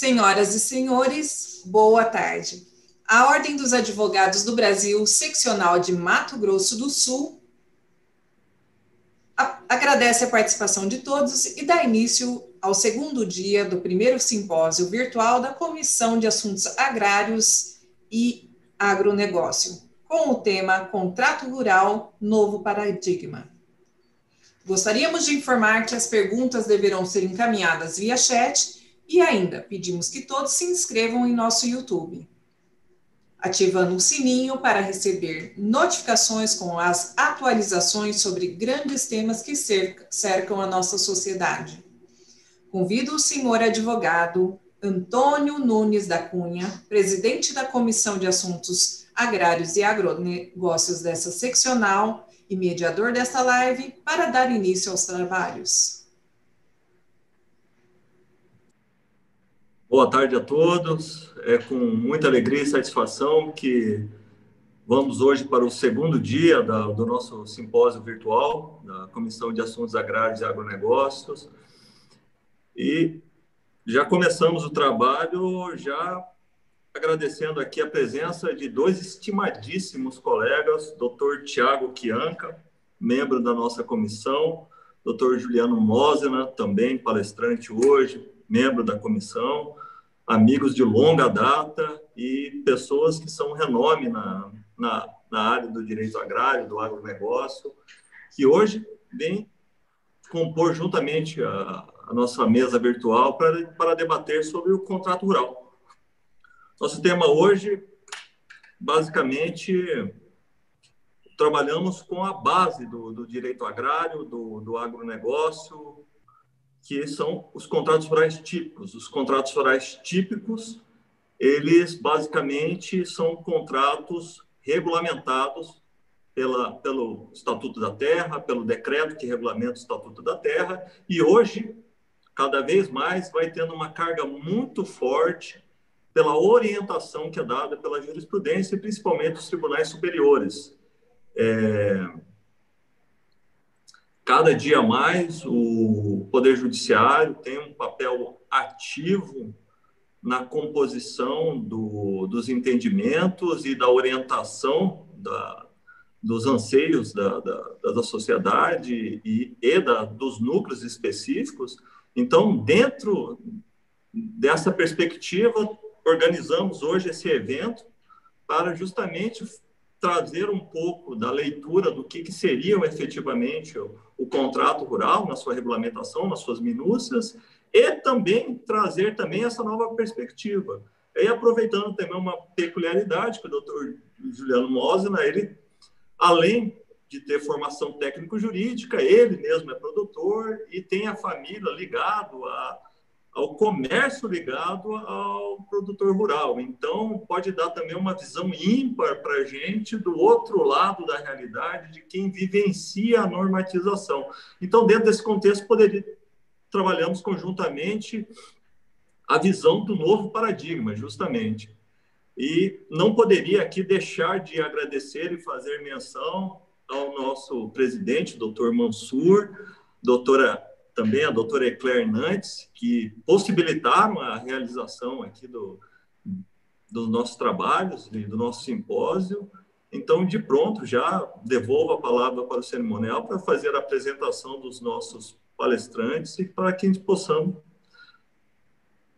Senhoras e senhores, boa tarde. A Ordem dos Advogados do Brasil, seccional de Mato Grosso do Sul, agradece a participação de todos e dá início ao segundo dia do primeiro simpósio virtual da Comissão de Assuntos Agrários e Agronegócio, com o tema Contrato Rural, Novo Paradigma. Gostaríamos de informar que as perguntas deverão ser encaminhadas via chat e ainda pedimos que todos se inscrevam em nosso YouTube, ativando o sininho para receber notificações com as atualizações sobre grandes temas que cercam a nossa sociedade. Convido o senhor advogado Antônio Nunes da Cunha, presidente da Comissão de Assuntos Agrários e Agronegócios dessa seccional e mediador desta live, para dar início aos trabalhos. Boa tarde a todos. É com muita alegria e satisfação que vamos hoje para o segundo dia do nosso simpósio virtual da Comissão de Assuntos Agrários e Agronegócios. E já começamos o trabalho, já agradecendo aqui a presença de dois estimadíssimos colegas, Dr. Tiago Chianca, membro da nossa comissão, Dr. Juliano Mosena, também palestrante hoje, membro da comissão, amigos de longa data e pessoas que são renome na área do direito agrário, do agronegócio, que hoje vem compor juntamente a nossa mesa virtual para debater sobre o contrato rural. Nosso tema hoje, basicamente, trabalhamos com a base do direito agrário, do agronegócio, que são os contratos rurais típicos. Os contratos rurais típicos, eles basicamente são contratos regulamentados pelo Estatuto da Terra, pelo decreto que regulamenta o Estatuto da Terra, e hoje, cada vez mais, vai tendo uma carga muito forte pela orientação que é dada pela jurisprudência, e principalmente os tribunais superiores. Cada dia mais, o Poder Judiciário tem um papel ativo na composição dos entendimentos e da orientação dos anseios da sociedade dos núcleos específicos. Então, dentro dessa perspectiva, organizamos hoje esse evento para justamente trazer um pouco da leitura do que seriam efetivamente o contrato rural na sua regulamentação, nas suas minúcias, e também trazer também essa nova perspectiva. E aproveitando também uma peculiaridade que o doutor Juliano Mosena, ele, além de ter formação técnico-jurídica, ele mesmo é produtor e tem a família ligado ao comércio ligado ao produtor rural. Então, pode dar também uma visão ímpar para a gente do outro lado da realidade de quem vivencia a normatização. Então, dentro desse contexto, trabalhamos conjuntamente a visão do novo paradigma, justamente. E não poderia aqui deixar de agradecer e fazer menção ao nosso presidente, doutor Mansur, também a doutora Eclair Nantes, que possibilitaram a realização aqui dos nossos trabalhos e do nosso simpósio. Então, de pronto, já devolvo a palavra para o cerimonial para fazer a apresentação dos nossos palestrantes e para que a gente possamos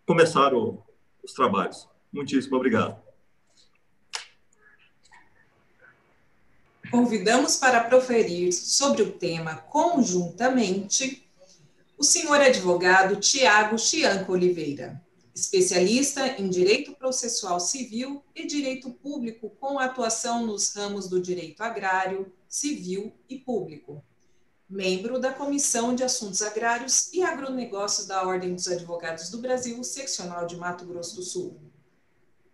começar os trabalhos. Muitíssimo obrigado. Convidamos para proferir sobre o tema conjuntamente o senhor advogado Tiago Chianca Oliveira, especialista em Direito Processual Civil e Direito Público com atuação nos ramos do Direito Agrário, Civil e Público, membro da Comissão de Assuntos Agrários e Agronegócios da Ordem dos Advogados do Brasil, seccional de Mato Grosso do Sul.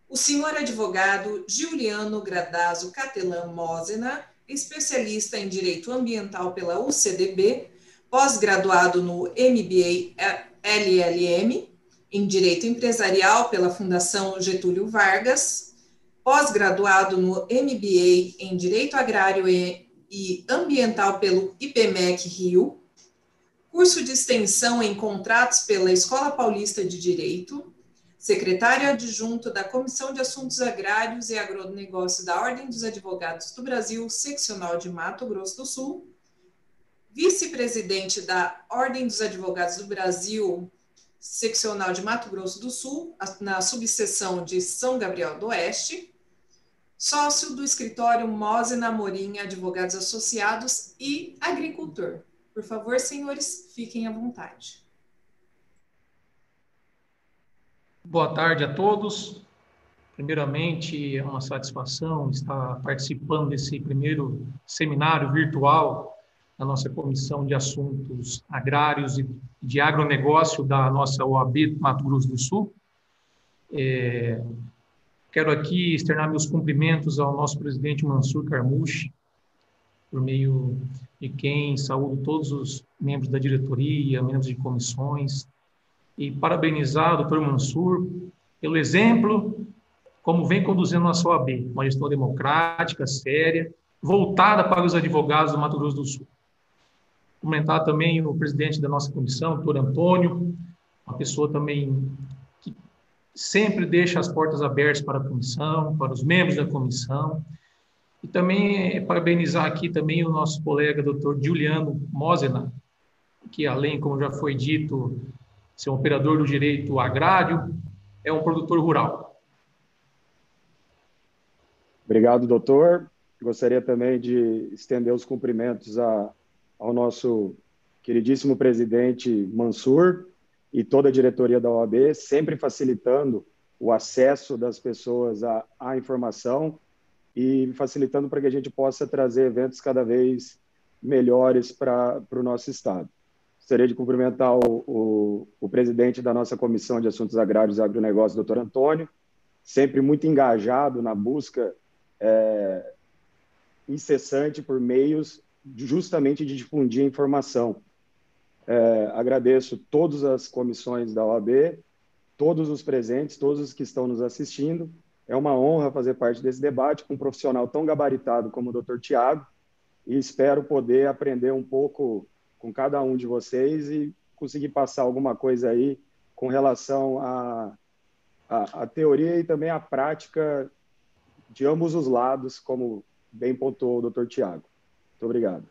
O senhor advogado Juliano Gradazzo Catelan Mosena, especialista em Direito Ambiental pela UCDB, pós-graduado no MBA LLM, em Direito Empresarial pela Fundação Getúlio Vargas, pós-graduado no MBA em Direito Agrário e Ambiental pelo IBMEC Rio, curso de extensão em contratos pela Escola Paulista de Direito, secretário adjunto da Comissão de Assuntos Agrários e Agronegócio da Ordem dos Advogados do Brasil, seccional de Mato Grosso do Sul, vice-presidente da Ordem dos Advogados do Brasil, seccional de Mato Grosso do Sul, na subseção de São Gabriel do Oeste, sócio do escritório Mosena Amorim Advogados Associados e agricultor. Por favor, senhores, fiquem à vontade. Boa tarde a todos. Primeiramente, é uma satisfação estar participando desse primeiro seminário virtual da nossa Comissão de Assuntos Agrários e de Agronegócio da nossa OAB Mato Grosso do Sul. Quero aqui externar meus cumprimentos ao nosso presidente Mansur Carmuche, por meio de quem saúdo todos os membros da diretoria, membros de comissões, e parabenizar o Dr. Mansur pelo exemplo como vem conduzindo a nossa OAB, uma gestão democrática, séria, voltada para os advogados do Mato Grosso do Sul. Cumprimentar também o presidente da nossa comissão, o Dr. Antônio, uma pessoa também que sempre deixa as portas abertas para a comissão, para os membros da comissão. E também parabenizar aqui também o nosso colega, Dr. Juliano Mosena, que além, como já foi dito, ser um operador do direito agrário, é um produtor rural. Obrigado, doutor. Gostaria também de estender os cumprimentos ao nosso queridíssimo presidente Mansur e toda a diretoria da OAB, sempre facilitando o acesso das pessoas à informação e facilitando para que a gente possa trazer eventos cada vez melhores para o nosso estado. Gostaria de cumprimentar o presidente da nossa Comissão de Assuntos Agrários e Agronegócio, doutor Antônio, sempre muito engajado na busca incessante por meios justamente de difundir informação. Agradeço todas as comissões da OAB, todos os presentes, todos os que estão nos assistindo. É uma honra fazer parte desse debate com um profissional tão gabaritado como o Dr. Tiago, e espero poder aprender um pouco com cada um de vocês e conseguir passar alguma coisa aí com relação à teoria e também à prática de ambos os lados, como bem pontuou o Dr. Tiago. Muito obrigado.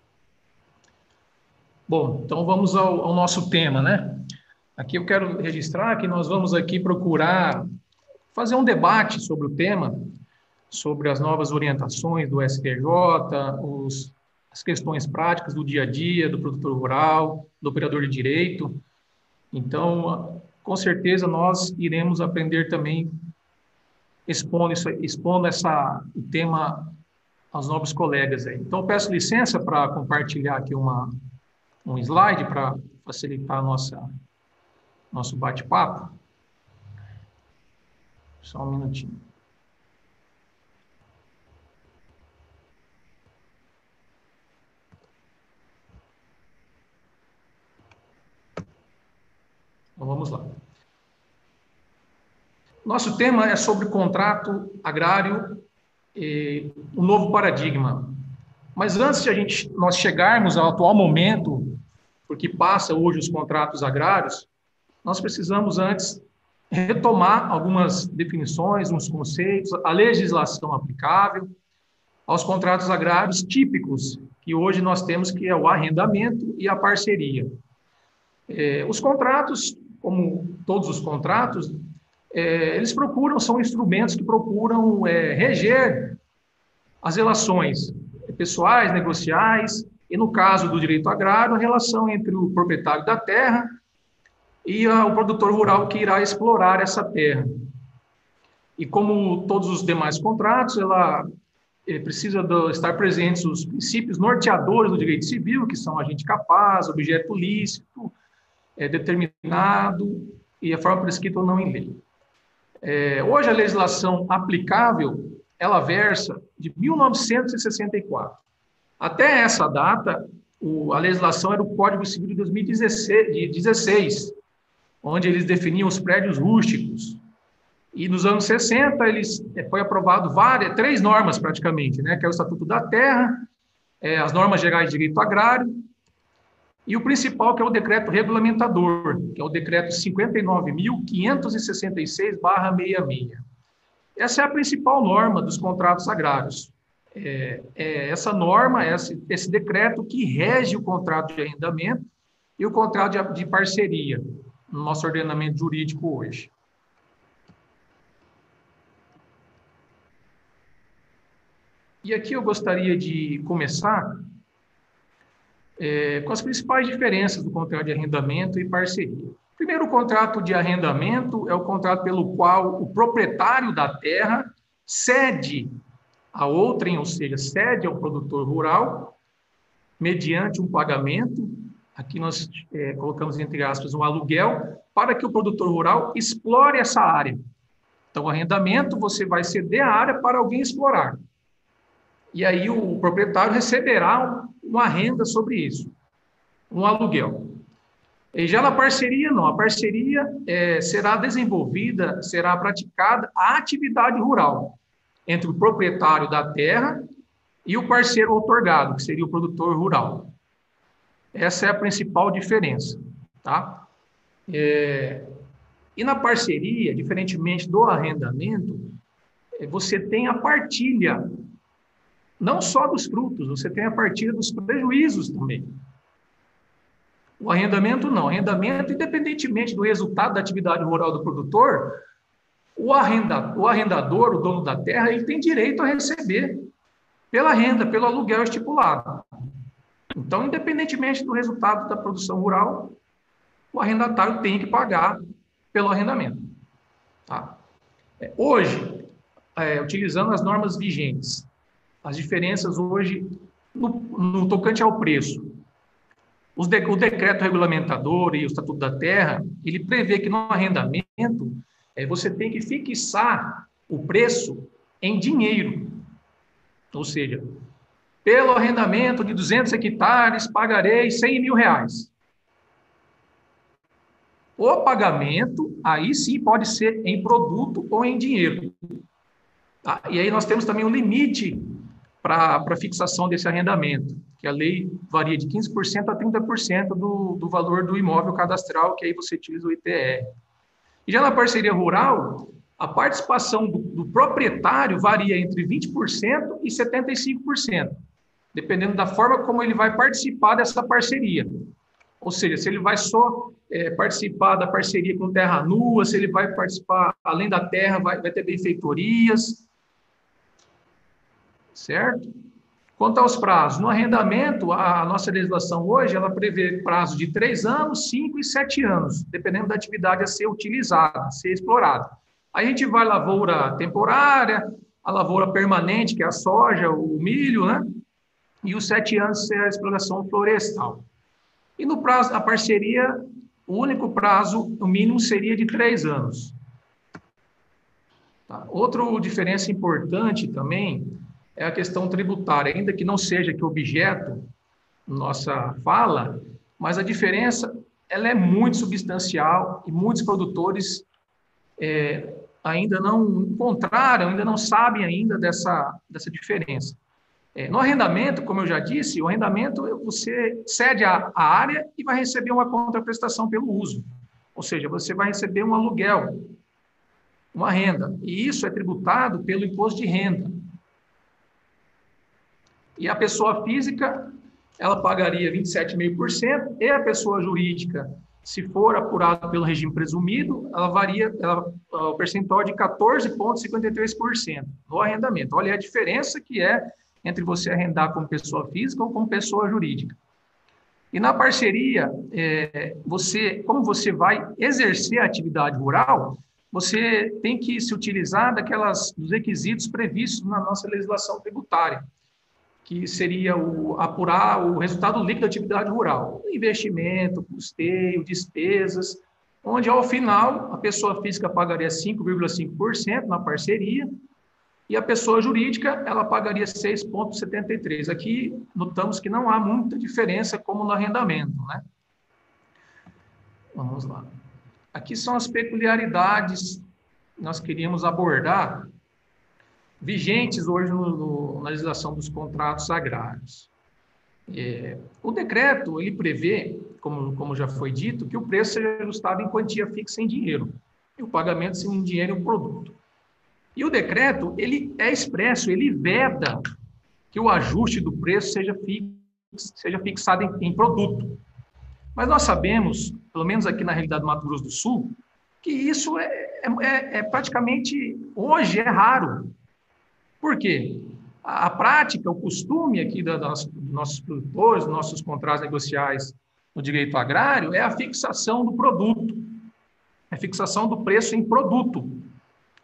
Bom, então vamos ao nosso tema, né? Aqui eu quero registrar que nós vamos aqui procurar fazer um debate sobre o tema, sobre as novas orientações do STJ, as questões práticas do dia a dia, do produtor rural, do operador de direito. Então, com certeza, nós iremos aprender também expondo o tema aos novos colegas aí. Então, peço licença para compartilhar aqui um slide para facilitar nosso bate-papo. Só um minutinho. Então, vamos lá. Nosso tema é sobre contrato agrário e um novo paradigma. Mas antes de nós chegarmos ao atual momento, porque passa hoje os contratos agrários, nós precisamos antes retomar algumas definições, uns conceitos, a legislação aplicável aos contratos agrários típicos que hoje nós temos, que é o arrendamento e a parceria. Os contratos, como todos os contratos, eles são instrumentos que procuram reger as relações pessoais, negociais, e no caso do direito agrário, a relação entre o proprietário da terra e o produtor rural que irá explorar essa terra. E como todos os demais contratos, ele precisa estar presentes os princípios norteadores do direito civil, que são agente capaz, objeto lícito, determinado e a forma prescrita ou não em lei. Hoje a legislação aplicável, ela versa de 1964. Até essa data, a legislação era o Código Civil de 2016, onde eles definiam os prédios rústicos. E nos anos 60, foi aprovado três normas praticamente, né, que é o Estatuto da Terra, as normas gerais de direito agrário E o principal, que é o decreto regulamentador, que é o decreto 59.566/66. Essa é a principal norma dos contratos agrários. Essa norma, esse decreto que rege o contrato de arrendamento e o contrato de parceria no nosso ordenamento jurídico hoje. E aqui eu gostaria de começar com as principais diferenças do contrato de arrendamento e parceria. Primeiro, o contrato de arrendamento é o contrato pelo qual o proprietário da terra cede a outrem, ou seja, cede ao produtor rural, mediante um pagamento, aqui nós colocamos entre aspas um aluguel, para que o produtor rural explore essa área. Então, o arrendamento, você vai ceder a área para alguém explorar. E aí o proprietário receberá uma renda sobre isso, um aluguel. E já na parceria, não. A parceria será desenvolvida, será praticada a atividade rural entre o proprietário da terra e o parceiro outorgado, que seria o produtor rural. Essa é a principal diferença, tá? E na parceria, diferentemente do arrendamento, você tem a partilha, não só dos frutos, você tem a partilha dos prejuízos também. O arrendamento não. O arrendamento, independentemente do resultado da atividade rural do produtor, o arrendador, o dono da terra, ele tem direito a receber pela renda, pelo aluguel estipulado. Então, independentemente do resultado da produção rural, o arrendatário tem que pagar pelo arrendamento. Tá? Hoje, utilizando as normas vigentes, as diferenças hoje no tocante ao preço. O decreto regulamentador e o Estatuto da Terra, ele prevê que no arrendamento você tem que fixar o preço em dinheiro. Ou seja, pelo arrendamento de 200 hectares, pagarei 100 mil reais. O pagamento, aí sim, pode ser em produto ou em dinheiro. Tá? E aí nós temos também um limite para a fixação desse arrendamento, que a lei varia de 15% a 30% do valor do imóvel cadastral, que aí você utiliza o ITR. E já na parceria rural, a participação do proprietário varia entre 20% e 75%, dependendo da forma como ele vai participar dessa parceria. Ou seja, se ele vai só participar da parceria com terra nua, se ele vai participar, além da terra, vai ter benfeitorias, certo? Quanto aos prazos, no arrendamento, a nossa legislação hoje, ela prevê prazo de 3 anos, 5 e 7 anos, dependendo da atividade a ser utilizada, a ser explorada. Aí a gente vai à lavoura temporária, a lavoura permanente, que é a soja, o milho, né? E os 7 anos é a exploração florestal. E no prazo da parceria, o único prazo, o mínimo, seria de 3 anos. Tá? Outra diferença importante também é a questão tributária, ainda que não seja que objeto nossa fala, mas a diferença ela é muito substancial e muitos produtores ainda não encontraram, ainda não sabem ainda dessa diferença. No arrendamento, como eu já disse, o arrendamento você cede a área e vai receber uma contraprestação pelo uso, ou seja, você vai receber um aluguel, uma renda, e isso é tributado pelo imposto de renda. E a pessoa física, ela pagaria 27,5%, e a pessoa jurídica, se for apurada pelo regime presumido, ela varia o percentual de 14,53% no arrendamento. Olha a diferença que é entre você arrendar como pessoa física ou como pessoa jurídica. E na parceria, como você vai exercer a atividade rural, você tem que se utilizar dos requisitos previstos na nossa legislação tributária, que seria apurar o resultado líquido da atividade rural, investimento, custeio, despesas, onde, ao final, a pessoa física pagaria 5,5% na parceria e a pessoa jurídica ela pagaria 6,73%. Aqui, notamos que não há muita diferença como no arrendamento, né? Vamos lá. Aqui são as peculiaridades que nós queríamos abordar vigentes hoje na legislação dos contratos agrários. O decreto, ele prevê, como já foi dito, que o preço seja ajustado em quantia fixa em dinheiro, e o pagamento seja em dinheiro e um produto. E o decreto, ele é expresso, ele veda que o ajuste do preço seja fixado em produto. Mas nós sabemos, pelo menos aqui na realidade do Mato Grosso do Sul, que isso é praticamente, hoje, é raro. Por quê? A prática, o costume aqui dos nossos produtores, dos nossos contratos negociais no direito agrário, é a fixação do produto, é a fixação do preço em produto,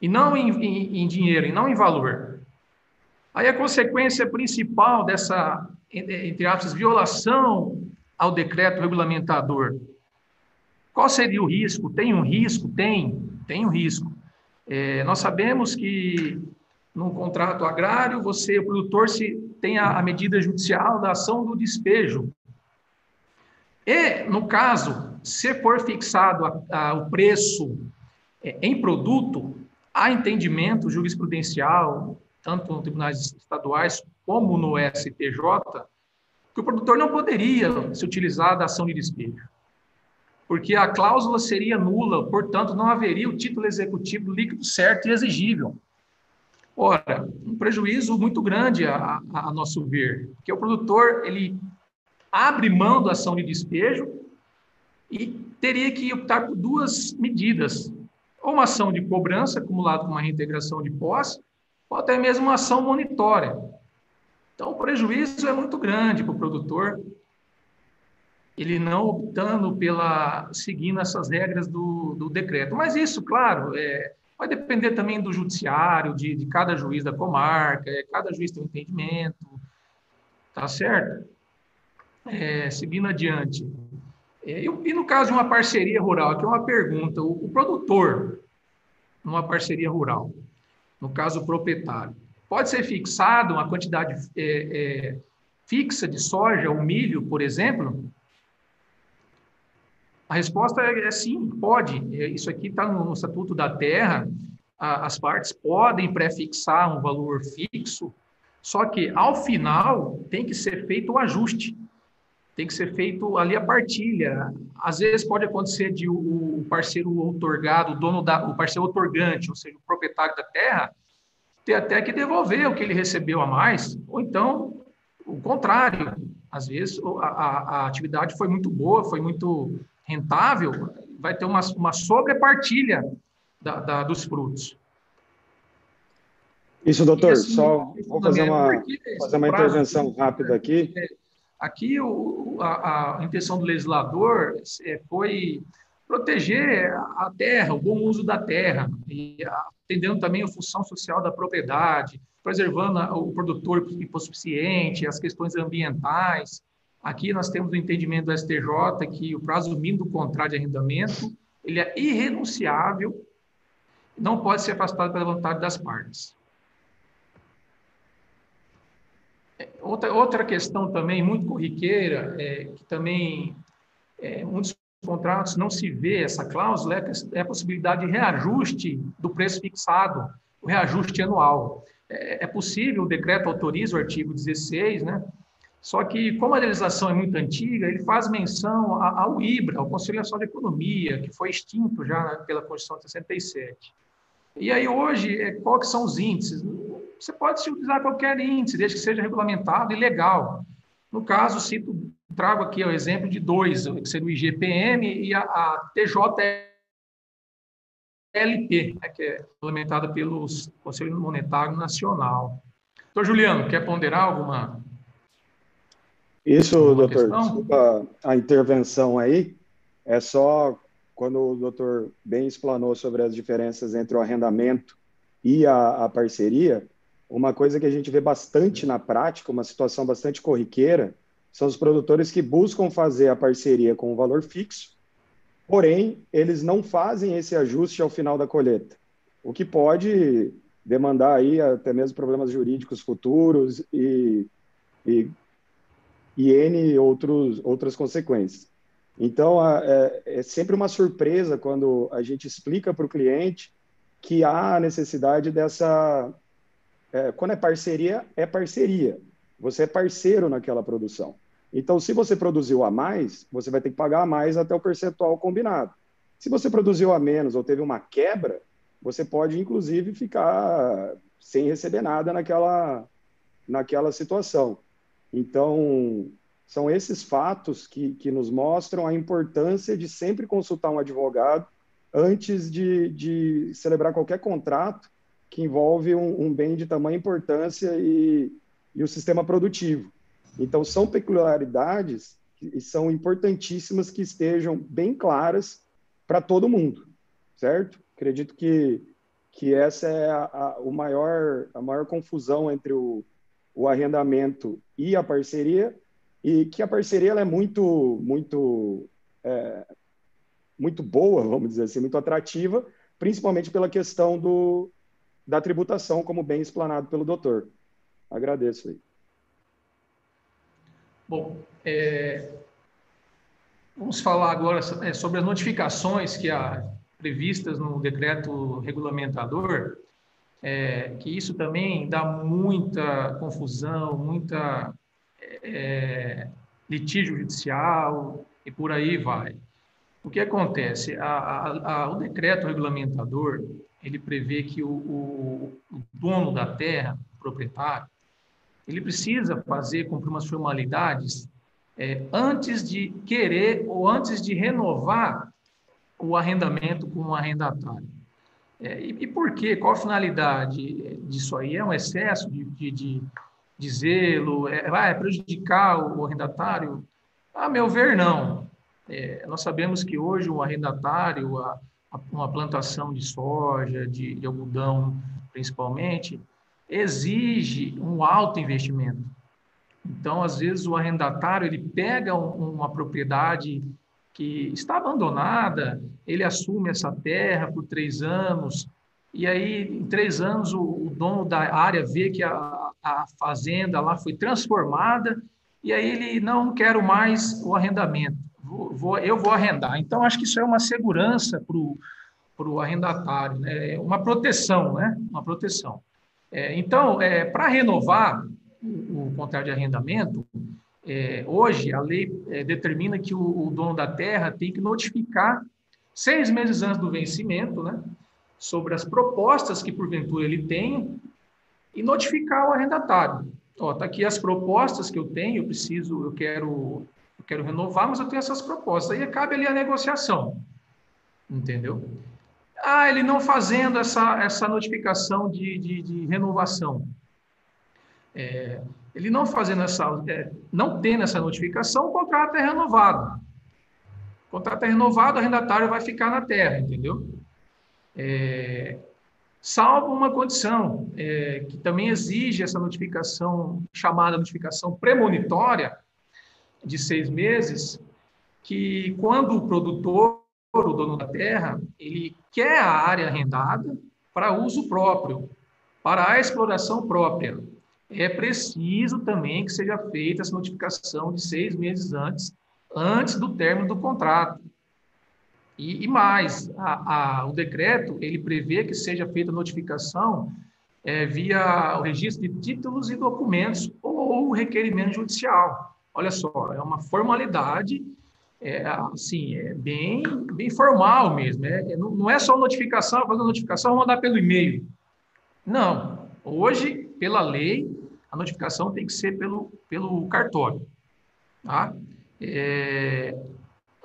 e não em dinheiro, e não em valor. Aí a consequência principal dessa, entre aspas, violação ao decreto regulamentador, qual seria o risco? Tem um risco? Tem um risco. Nós sabemos que num contrato agrário, o produtor tem a medida judicial da ação do despejo. E, no caso, se for fixado o preço em produto, há entendimento jurisprudencial, tanto nos tribunais estaduais como no STJ, que o produtor não poderia se utilizar da ação de despejo, porque a cláusula seria nula, portanto, não haveria o título executivo líquido certo e exigível. Ora, um prejuízo muito grande a nosso ver, porque o produtor, ele abre mão da ação de despejo e teria que optar por duas medidas, ou uma ação de cobrança, acumulada com uma reintegração de posse, ou até mesmo uma ação monitória. Então, o prejuízo é muito grande para o produtor, ele não optando seguindo essas regras do decreto. Mas isso, claro, vai depender também do judiciário, de cada juiz da comarca, cada juiz tem um entendimento, tá certo? Seguindo adiante. E no caso de uma parceria rural, aqui é uma pergunta, o produtor, numa parceria rural, no caso o proprietário, pode ser fixado uma quantidade fixa de soja ou milho, por exemplo? A resposta é sim, pode. Isso aqui está no Estatuto da Terra, as partes podem prefixar um valor fixo, só que, ao final, tem que ser feito o ajuste, tem que ser feito ali a partilha. Às vezes pode acontecer de o parceiro outorgado, o parceiro outorgante, ou seja, o proprietário da terra, ter até que devolver o que ele recebeu a mais, ou então, o contrário. Às vezes, a atividade foi muito boa, foi muito rentável, vai ter uma sobrepartilha dos frutos. Isso, doutor. Assim, só vou fazer uma intervenção rápida aqui. Aqui, a intenção do legislador foi proteger a terra, o bom uso da terra, e atendendo também a função social da propriedade, preservando o produtor hipossuficiente, as questões ambientais. Aqui nós temos o entendimento do STJ que o prazo mínimo do contrato de arrendamento ele é irrenunciável, não pode ser afastado pela vontade das partes. Outra questão também muito corriqueira, que também muitos contratos não se vê essa cláusula, é a possibilidade de reajuste do preço fixado, o reajuste anual. É possível, o decreto autoriza o artigo 16, né? Só que, como a legislação é muito antiga, ele faz menção ao IBRA, ao Conselho Nacional de Economia, que foi extinto já pela Constituição de 67. E aí, hoje, qual que são os índices? Você pode se utilizar qualquer índice, desde que seja regulamentado e legal. No caso, trago aqui o exemplo de dois, que seria o IGPM e a TJLP, né, que é regulamentada pelo Conselho Monetário Nacional. Doutor Juliano, quer ponderar alguma doutor, questão? Desculpa a intervenção aí, é só quando o doutor bem explanou sobre as diferenças entre o arrendamento e a parceria, uma coisa que a gente vê bastante na prática, uma situação bastante corriqueira, são os produtores que buscam fazer a parceria com um valor fixo, porém, eles não fazem esse ajuste ao final da colheita, o que pode demandar aí até mesmo problemas jurídicos futuros e N outras consequências. Então, é sempre uma surpresa quando a gente explica para o cliente que há a necessidade dessa... quando é parceria. Você é parceiro naquela produção. Então, se você produziu a mais, você vai ter que pagar a mais até o percentual combinado. Se você produziu a menos ou teve uma quebra, você pode, inclusive, ficar sem receber nada naquela situação. Então, são esses fatos que nos mostram a importância de sempre consultar um advogado antes de celebrar qualquer contrato que envolve um bem de tamanha importância e o sistema produtivo. Então, são peculiaridades que são importantíssimas que estejam bem claras para todo mundo, certo? Acredito que essa é a maior confusão entre o arrendamento e a parceria, e que a parceria ela é muito boa, vamos dizer assim, muito atrativa, principalmente pela questão da tributação, como bem explanado pelo doutor. Agradeço aí. Bom, vamos falar agora sobre as notificações que há previstas no decreto regulamentador, que isso também dá muita confusão, muita litígio judicial e por aí vai. O que acontece? O decreto regulamentador, ele prevê que o dono da terra, o proprietário, ele precisa cumprir umas formalidades antes de querer ou antes de renovar o arrendamento com o arrendatário. E por quê? Qual a finalidade disso aí? É um excesso de zelo? Vai prejudicar o arrendatário? A meu ver, não. Nós sabemos que hoje o arrendatário, uma plantação de soja, de algodão, principalmente, exige um alto investimento. Então, às vezes, o arrendatário ele pega uma propriedade que está abandonada, ele assume essa terra por 3 anos, e aí, em 3 anos, o dono da área vê que a fazenda lá foi transformada, e aí ele não quer mais o arrendamento, eu vou arrendar. Então, acho que isso é uma segurança para o arrendatário, né? Uma proteção, né? Uma proteção. Então, para renovar o contrato de arrendamento, hoje a lei determina que o dono da terra tem que notificar 6 meses antes do vencimento, né, sobre as propostas que porventura ele tem e notificar o arrendatário. Tá aqui as propostas que eu tenho, eu quero renovar, mas eu tenho essas propostas. Aí cabe ali a negociação, entendeu? Ele não fazendo essa notificação de renovação. Ele não fazendo não tendo essa notificação, o contrato é renovado. O contrato é renovado, o arrendatário vai ficar na terra, entendeu? Salvo uma condição, que também exige essa notificação, chamada notificação premonitória, de 6 meses, que quando o produtor, o dono da terra, ele quer a área arrendada para uso próprio, para a exploração própria. É preciso também que seja feita essa notificação de 6 meses antes do término do contrato. E mais, o decreto, ele prevê que seja feita a notificação via o registro de títulos e documentos ou requerimento judicial. Olha só, é uma formalidade, bem formal mesmo. Não é só notificação, fazer notificação e mandar pelo e-mail. Não, hoje, pela lei, a notificação tem que ser pelo cartório. Tá?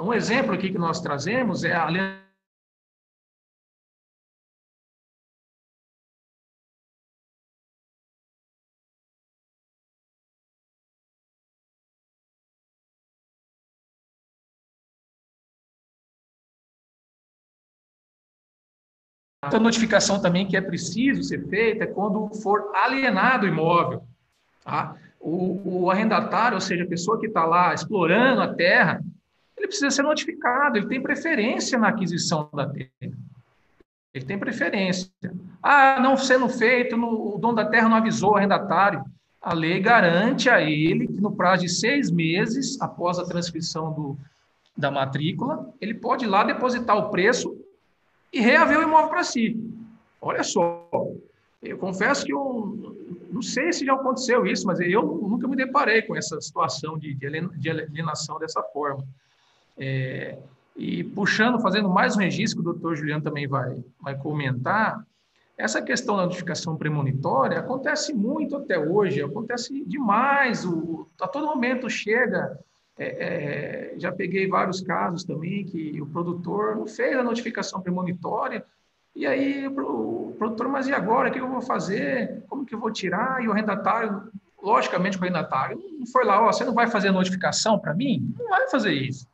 Um exemplo aqui que nós trazemos é a outra notificação também que é preciso ser feita é quando for alienado o imóvel. Tá? O arrendatário, ou seja, a pessoa que está lá explorando a terra, ele precisa ser notificado, ele tem preferência na aquisição da terra. Ele tem preferência. Não sendo feito, o dono da terra não avisou o arrendatário. A lei garante a ele que no prazo de 6 meses, após a transcrição da matrícula, ele pode ir lá depositar o preço e reaver o imóvel para si. Olha só, eu confesso que não sei se já aconteceu isso, mas eu nunca me deparei com essa situação de alienação dessa forma. E puxando, fazendo mais um registro, que o doutor Juliano também vai comentar, essa questão da notificação premonitória acontece muito até hoje, acontece demais, a todo momento chega, já peguei vários casos também que o produtor não fez a notificação premonitória, e aí o produtor, mas e agora, o que eu vou fazer, como que eu vou tirar, e o arrendatário, logicamente o arrendatário não foi lá, você não vai fazer a notificação para mim? Não vai fazer isso,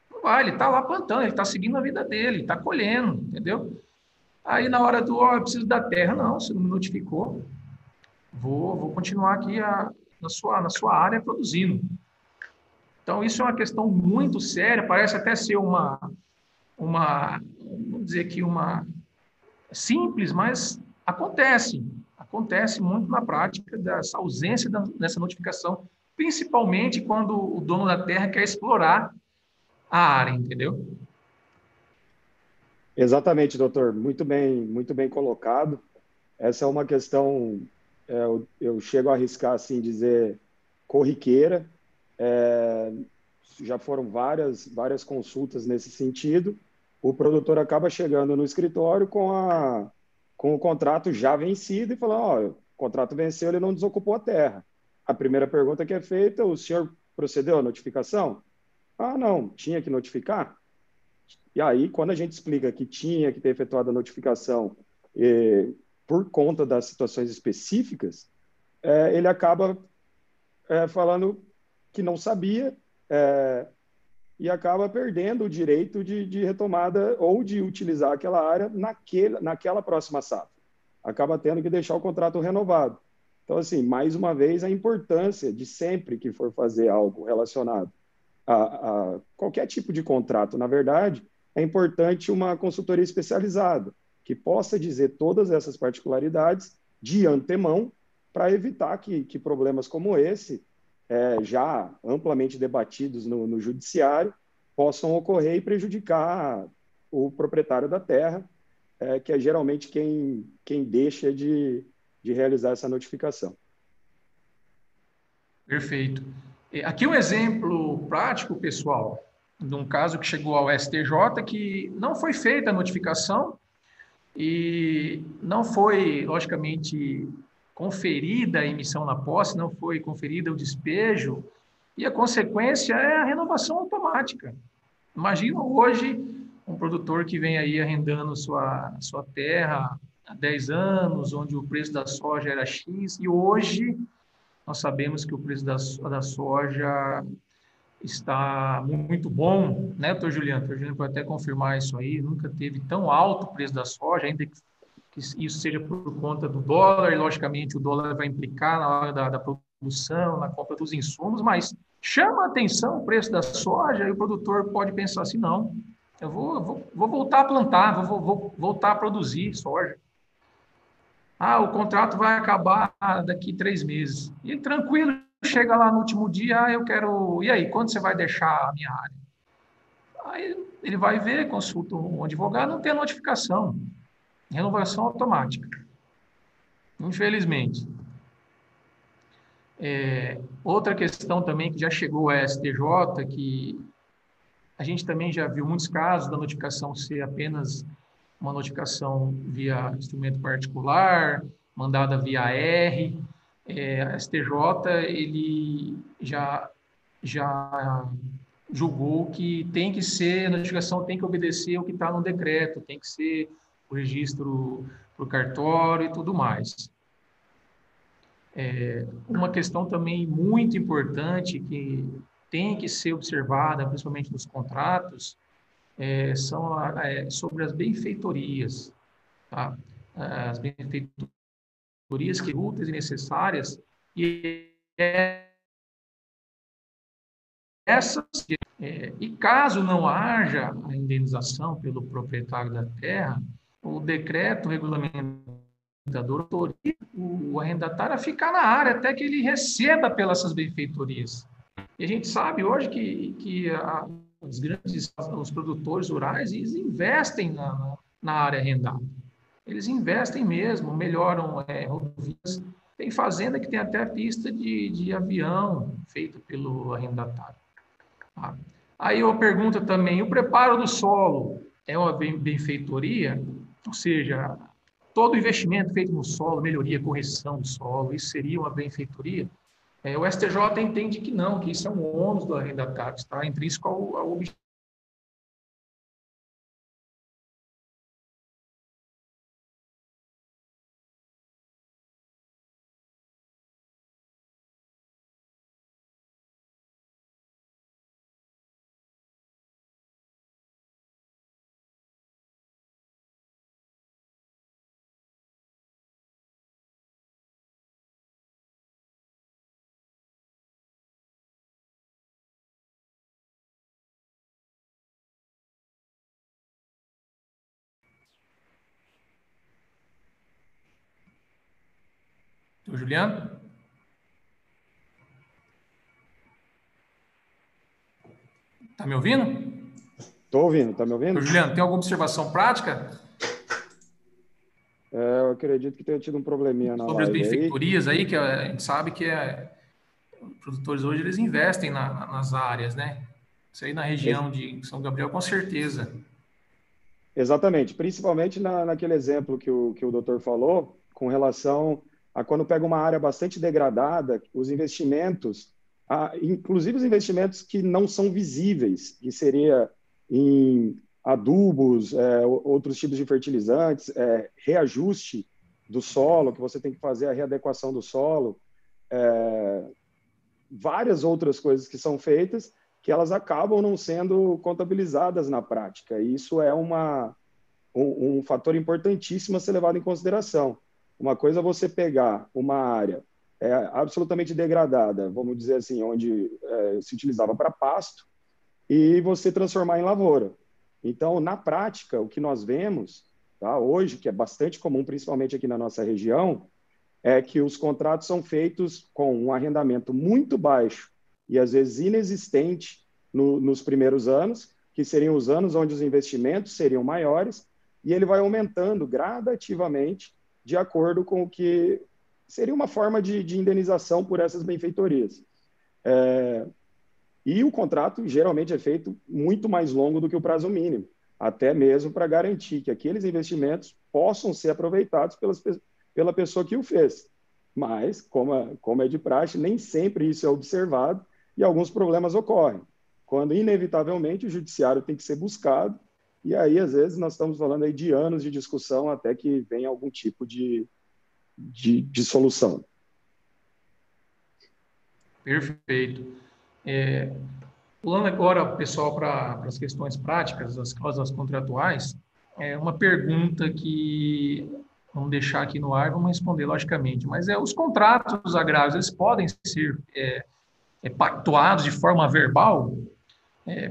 não vai, ele está lá plantando, ele está seguindo a vida dele, está colhendo, entendeu? Aí, na hora eu preciso da terra, não, você não me notificou, vou continuar aqui na sua área produzindo. Então, isso é uma questão muito séria, parece até ser vamos dizer que uma simples, mas acontece muito na prática dessa ausência dessa notificação, principalmente quando o dono da terra quer explorar a área, entendeu? Exatamente, doutor. Muito bem colocado. Essa é uma questão, eu chego a arriscar assim dizer corriqueira. Já foram várias consultas nesse sentido. O produtor acaba chegando no escritório com o contrato já vencido e falando, o contrato venceu, ele não desocupou a terra. A primeira pergunta que é feita, o senhor procedeu à notificação? Ah, não, tinha que notificar? E aí, quando a gente explica que tinha que ter efetuado a notificação por conta das situações específicas, ele acaba falando que não sabia e acaba perdendo o direito de retomada ou de utilizar aquela área naquela próxima safra. Acaba tendo que deixar o contrato renovado. Então, assim, mais uma vez, a importância de sempre que for fazer algo relacionado a qualquer tipo de contrato, na verdade, é importante uma consultoria especializada, que possa dizer todas essas particularidades de antemão, para evitar que problemas como esse, já amplamente debatidos no judiciário, possam ocorrer e prejudicar o proprietário da terra, que é geralmente quem deixa de realizar essa notificação. Perfeito. Aqui um exemplo prático, pessoal, de um caso que chegou ao STJ, que não foi feita a notificação e não foi, logicamente, conferida a emissão na posse, não foi conferida o despejo, e a consequência é a renovação automática. Imagina hoje um produtor que vem aí arrendando sua terra há 10 anos, onde o preço da soja era X, e hoje nós sabemos que o preço da soja está muito bom, né, doutor Juliano? O doutor Juliano pode até confirmar isso aí, nunca teve tão alto o preço da soja, ainda que isso seja por conta do dólar, e logicamente o dólar vai implicar na hora da produção, na compra dos insumos, mas chama a atenção o preço da soja e o produtor pode pensar assim, não, eu vou voltar a plantar, vou voltar a produzir soja. Ah, o contrato vai acabar daqui 3 meses. E tranquilo, chega lá no último dia, eu quero... E aí, quando você vai deixar a minha área? Aí ele vai ver, consulta um advogado, não tem a notificação. Renovação automática. Infelizmente. Outra questão também que já chegou à STJ, que a gente também já viu muitos casos da notificação ser apenas uma notificação via instrumento particular, mandada via R. A STJ ele já julgou que tem que ser, a notificação tem que obedecer o que está no decreto, tem que ser o registro para o cartório e tudo mais. Uma questão também muito importante que tem que ser observada, principalmente nos contratos, são sobre as benfeitorias. Tá? As benfeitorias que úteis e necessárias, e e caso não haja a indenização pelo proprietário da terra, o decreto regulamentador autorizza o arrendatário a ficar na área até que ele receba pelas essas benfeitorias. E a gente sabe hoje que os produtores rurais, eles investem na área arrendada. Eles investem mesmo, melhoram rodovias, Tem fazenda que tem até pista de avião feita pelo arrendatário. Tá? Aí eu pergunto também, o preparo do solo é uma benfeitoria? Ou seja, todo investimento feito no solo, melhoria, correção do solo, isso seria uma benfeitoria? O STJ entende que não, que isso é um ônus do arrendatário, está intrínseco ao objetivo. Juliano? Está me ouvindo? Estou ouvindo, está me ouvindo? Juliano, tem alguma observação prática? Eu acredito que tenha tido um probleminha na sobre as live benfeitorias aí, que a gente sabe que os produtores hoje eles investem nas áreas, né? Isso aí na região de São Gabriel, com certeza. Exatamente, principalmente naquele exemplo que o doutor falou, com relação a quando pega uma área bastante degradada, os investimentos, inclusive os investimentos que não são visíveis, que seria em adubos, outros tipos de fertilizantes, reajuste do solo, que você tem que fazer a readequação do solo, várias outras coisas que são feitas, que elas acabam não sendo contabilizadas na prática. E isso é um fator importantíssimo a ser levado em consideração. Uma coisa é você pegar uma área absolutamente degradada, vamos dizer assim, onde se utilizava para pasto, e você transformar em lavoura. Então, na prática, o que nós vemos, tá, hoje, que é bastante comum, principalmente aqui na nossa região, é que os contratos são feitos com um arrendamento muito baixo e, às vezes, inexistente nos primeiros anos, que seriam os anos onde os investimentos seriam maiores, e ele vai aumentando gradativamente de acordo com o que seria uma forma de indenização por essas benfeitorias. E o contrato geralmente é feito muito mais longo do que o prazo mínimo, até mesmo para garantir que aqueles investimentos possam ser aproveitados pela pessoa que o fez. Mas, como é de praxe, nem sempre isso é observado e alguns problemas ocorrem, quando, inevitavelmente, o judiciário tem que ser buscado, e aí, às vezes, nós estamos falando aí de anos de discussão até que venha algum tipo de solução. Perfeito. Pulando agora, pessoal, para as questões práticas, as cláusulas contratuais, uma pergunta que vamos deixar aqui no ar e vamos responder, logicamente, mas os contratos agrários, eles podem ser pactuados de forma verbal?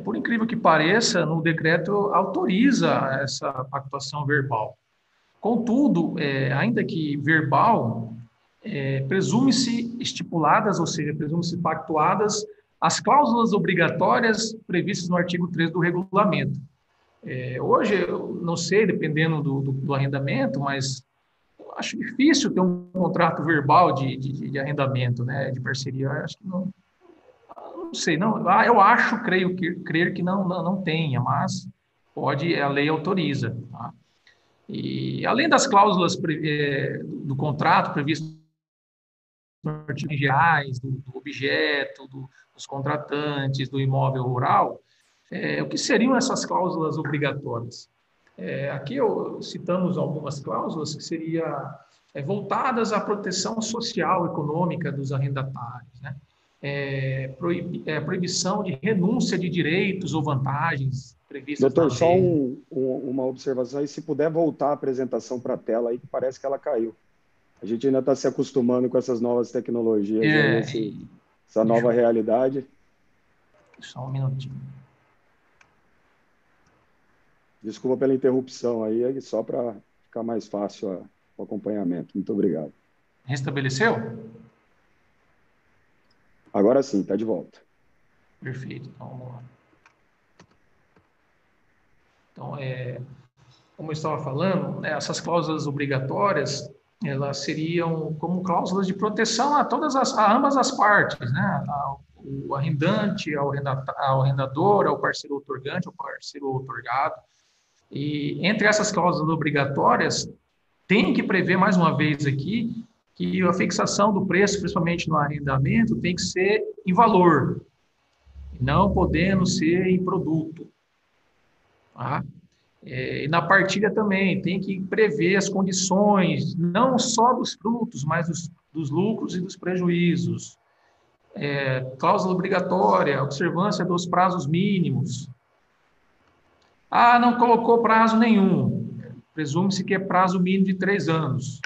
Por incrível que pareça, no decreto autoriza essa pactuação verbal. Contudo, ainda que verbal, presume-se estipuladas, ou seja, presume-se pactuadas as cláusulas obrigatórias previstas no artigo 3 do regulamento. Hoje, eu não sei, dependendo do arrendamento, mas eu acho difícil ter um contrato verbal de arrendamento, né, de parceria. Eu acho que não sei, não. Eu acho, crer que não tenha, mas a lei autoriza. Tá? E além das cláusulas do contrato previsto no artigo gerais, do objeto, dos contratantes, do imóvel rural, o que seriam essas cláusulas obrigatórias? Aqui citamos algumas cláusulas que seriam voltadas à proteção social e econômica dos arrendatários, né? Proibição de renúncia de direitos ou vantagens previstas na lei. Doutor, só uma observação, e se puder voltar a apresentação para a tela aí, que parece que ela caiu. A gente ainda está se acostumando com essas novas tecnologias, essa nova realidade. Só um minutinho. Desculpa pela interrupção aí, só para ficar mais fácil o acompanhamento. Muito obrigado. Restabeleceu? Agora sim, está de volta. Perfeito, então vamos lá. Então, como eu estava falando, essas cláusulas obrigatórias, elas seriam como cláusulas de proteção a ambas as partes, né? O arrendante, ao arrendador, ao parceiro outorgante, ao parceiro outorgado. E entre essas cláusulas obrigatórias, tem que prever, mais uma vez aqui, que a fixação do preço, principalmente no arrendamento, tem que ser em valor, não podendo ser em produto. Tá? E na partilha também, tem que prever as condições, não só dos frutos, mas dos lucros e dos prejuízos. Cláusula obrigatória, observância dos prazos mínimos. Não colocou prazo nenhum. Presume-se que é prazo mínimo de 3 anos.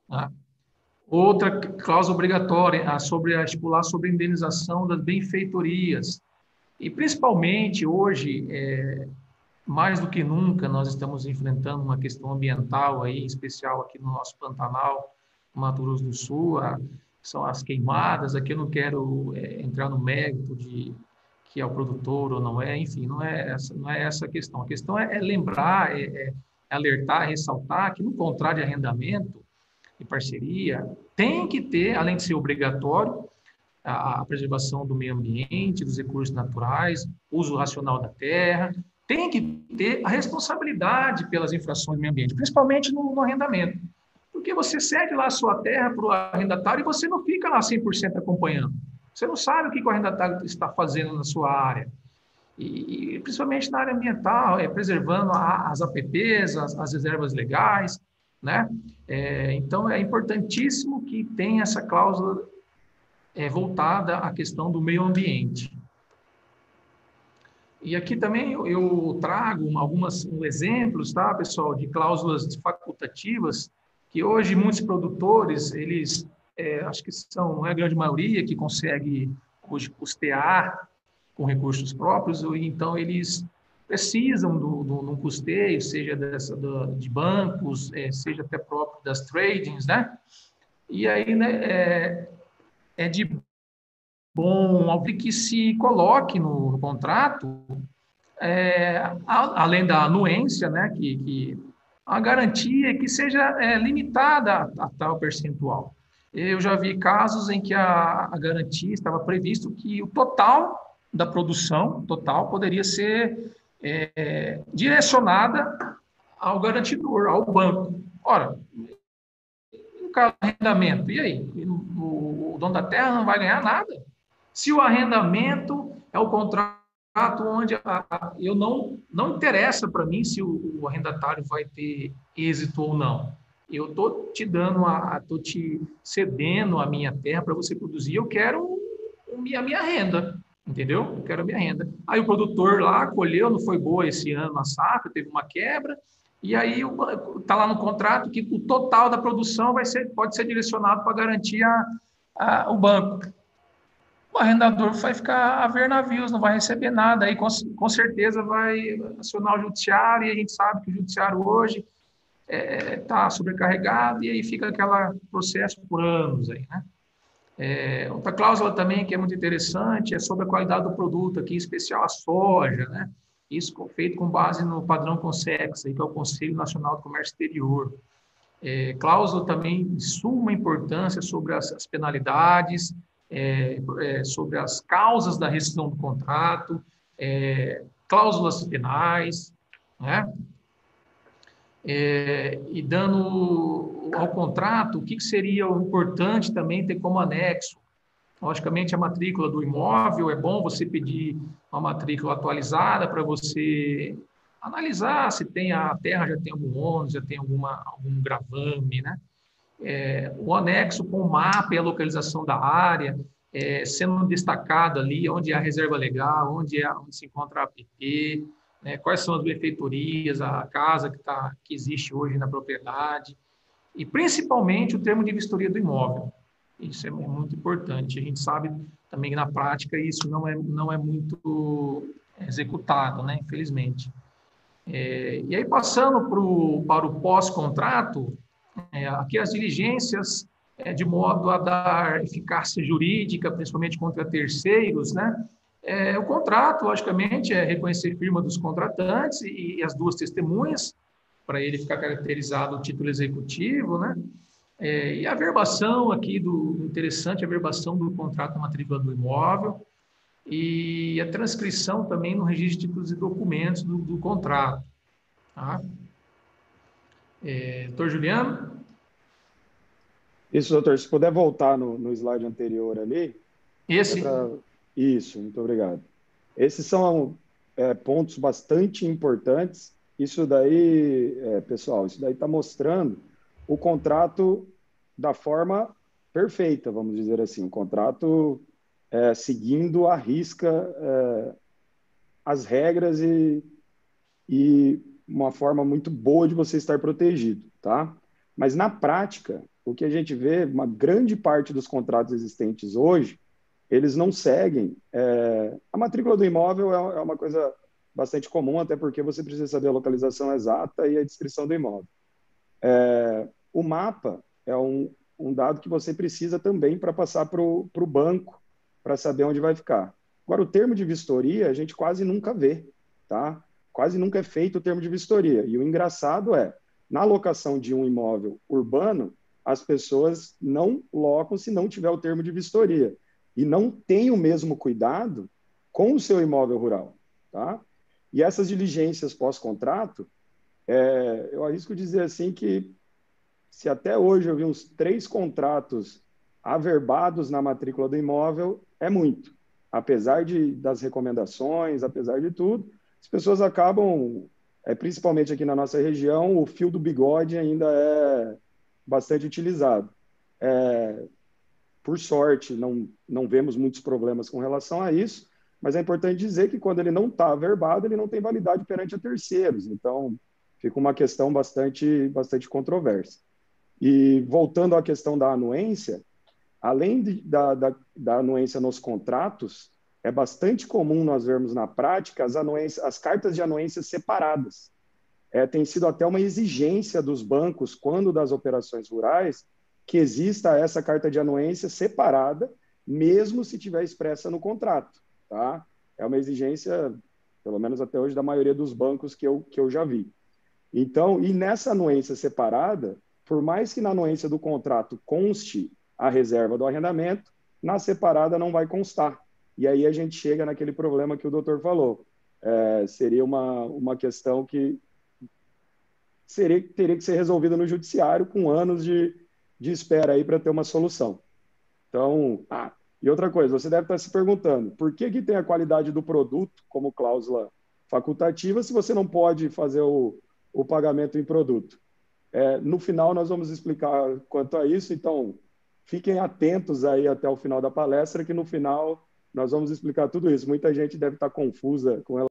Tá? Outra cláusula obrigatória, sobre estipular sobre a indenização das benfeitorias. E, principalmente, hoje, mais do que nunca, nós estamos enfrentando uma questão ambiental, aí, em especial aqui no nosso Pantanal, no Mato Grosso do Sul, são as queimadas. Aqui eu não quero entrar no mérito de que é o produtor ou não é, enfim, não é essa a questão. A questão é lembrar, alertar, ressaltar que no contrato de arrendamento e parceria tem que ter, além de ser obrigatório, a preservação do meio ambiente, dos recursos naturais, uso racional da terra, tem que ter a responsabilidade pelas infrações do meio ambiente, principalmente no arrendamento. Porque você cede lá a sua terra para o arrendatário e você não fica lá 100% acompanhando. Você não sabe o que o arrendatário está fazendo na sua área. E principalmente na área ambiental, preservando as APPs, as reservas legais, né? Então, é importantíssimo que tenha essa cláusula voltada à questão do meio ambiente. E aqui também eu trago alguns exemplos, tá, pessoal, de cláusulas facultativas, que hoje muitos produtores, eles, acho que não é a grande maioria que consegue hoje custear com recursos próprios, ou então eles precisam de um custeio, seja de bancos, seja até próprio das tradings, né? E aí, né, é de bom que se coloque no contrato, além da anuência, né, que a garantia que seja limitada a tal percentual. Eu já vi casos em que a garantia estava previsto que o total da produção total poderia ser direcionada ao garantidor, ao banco. Ora, no caso do arrendamento, e aí? O dono da terra não vai ganhar nada? Se o arrendamento é o contrato onde eu não interessa para mim se o arrendatário vai ter êxito ou não. Eu estou te dando, estou te cedendo a minha terra para você produzir, eu quero a minha renda, entendeu? Eu quero a minha renda. Aí o produtor lá colheu, não foi boa esse ano a safra, teve uma quebra, e aí está lá no contrato que o total da produção pode ser direcionado para garantir o banco. O arrendador vai ficar a ver navios, não vai receber nada, aí com certeza vai acionar o judiciário, e a gente sabe que o judiciário hoje está sobrecarregado, e aí fica aquele processo por anos aí, né? Outra cláusula também que é muito interessante é sobre a qualidade do produto, aqui em especial a soja, né? Isso feito com base no padrão CONSEX, que é o Conselho Nacional do Comércio Exterior. Cláusula também de suma importância sobre as penalidades, sobre as causas da rescisão do contrato, cláusulas penais, né? E dando ao contrato, o que seria importante também ter como anexo? Logicamente, a matrícula do imóvel, é bom você pedir uma matrícula atualizada para você analisar se a terra já tem algum ônus, já tem algum gravame, né? O anexo com o mapa e a localização da área, sendo destacado ali onde é a reserva legal, onde se encontra a APP, né, quais são as benfeitorias, a casa que existe hoje na propriedade, e principalmente o termo de vistoria do imóvel. Isso é muito importante. A gente sabe também que na prática isso não é muito executado, né, infelizmente. E aí, passando para o pós-contrato, aqui as diligências de modo a dar eficácia jurídica, principalmente contra terceiros, né? O contrato, logicamente, é reconhecer a firma dos contratantes e as duas testemunhas, para ele ficar caracterizado o título executivo, né? E a verbação aqui interessante, a verbação do contrato na matrícula do imóvel e a transcrição também no registro de títulos e documentos do contrato. Tá? Doutor Juliano? Isso, doutor. Se puder voltar no slide anterior ali. Esse? Isso, muito obrigado. Esses são pontos bastante importantes. Isso daí, pessoal, isso daí está mostrando o contrato da forma perfeita, vamos dizer assim. O contrato seguindo à risca as regras e uma forma muito boa de você estar protegido, tá? Mas, na prática, o que a gente vê, uma grande parte dos contratos existentes hoje, eles não seguem. A matrícula do imóvel é uma coisa bastante comum, até porque você precisa saber a localização exata e a descrição do imóvel. O mapa é um dado que você precisa também para passar para o banco, para saber onde vai ficar. Agora, o termo de vistoria, a gente quase nunca vê, tá? Quase nunca é feito o termo de vistoria. E o engraçado na locação de um imóvel urbano, as pessoas não locam se não tiver o termo de vistoria. E não tem o mesmo cuidado com o seu imóvel rural, tá? E essas diligências pós-contrato, eu arrisco dizer assim que se até hoje eu vi uns 3 contratos averbados na matrícula do imóvel, é muito. Apesar das recomendações, apesar de tudo, as pessoas acabam, principalmente aqui na nossa região, o fio do bigode ainda é bastante utilizado. Por sorte, não vemos muitos problemas com relação a isso, mas é importante dizer que quando ele não está averbado, ele não tem validade perante a terceiros. Então, fica uma questão bastante controversa. E voltando à questão da anuência, além da anuência nos contratos, é bastante comum nós vermos na prática as cartas de anuência separadas. Tem sido até uma exigência dos bancos, quando das operações rurais, que exista essa carta de anuência separada, mesmo se tiver expressa no contrato. Tá? É uma exigência, pelo menos até hoje, da maioria dos bancos que eu já vi. Então, e nessa anuência separada, por mais que na anuência do contrato conste a reserva do arrendamento, na separada não vai constar. E aí a gente chega naquele problema que o doutor falou. Seria uma questão que teria que ser resolvida no judiciário com anos de espera aí para ter uma solução. Então, e outra coisa, você deve estar se perguntando, por que tem a qualidade do produto como cláusula facultativa se você não pode fazer o pagamento em produto? No final, nós vamos explicar quanto a isso, então fiquem atentos aí até o final da palestra, que no final nós vamos explicar tudo isso. Muita gente deve estar confusa com relação